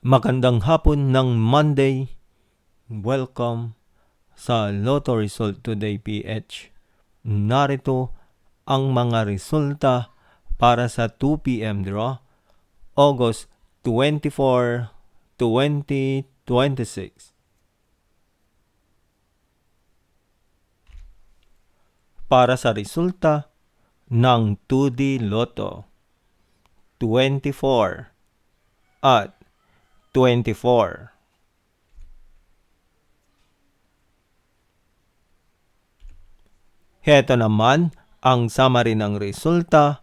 Magandang hapon ng Monday. Welcome sa Lotto Result Today PH. Narito ang mga resulta para sa 2 p.m. draw, August 24, 2026. Para sa resulta ng 2D Lotto, 24 at 24. Heto naman ang summary ng resulta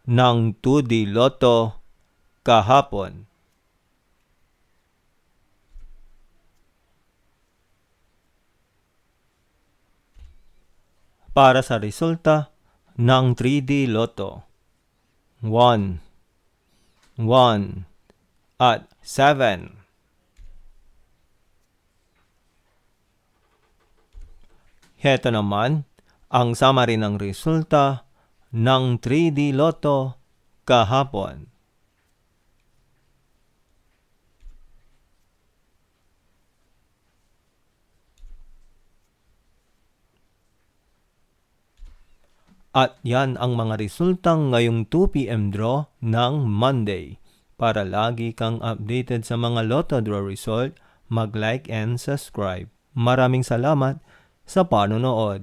ng 2D Lotto kahapon. Para sa resulta ng 3D Lotto, 1, 1 at 7. Heto naman ang summary ng resulta ng 3D Lotto kahapon. At yan ang mga resultang ngayong 2 p.m. draw ng Monday. Para lagi kang updated sa mga Lotto draw result, mag-like and subscribe. Maraming salamat sa panonood.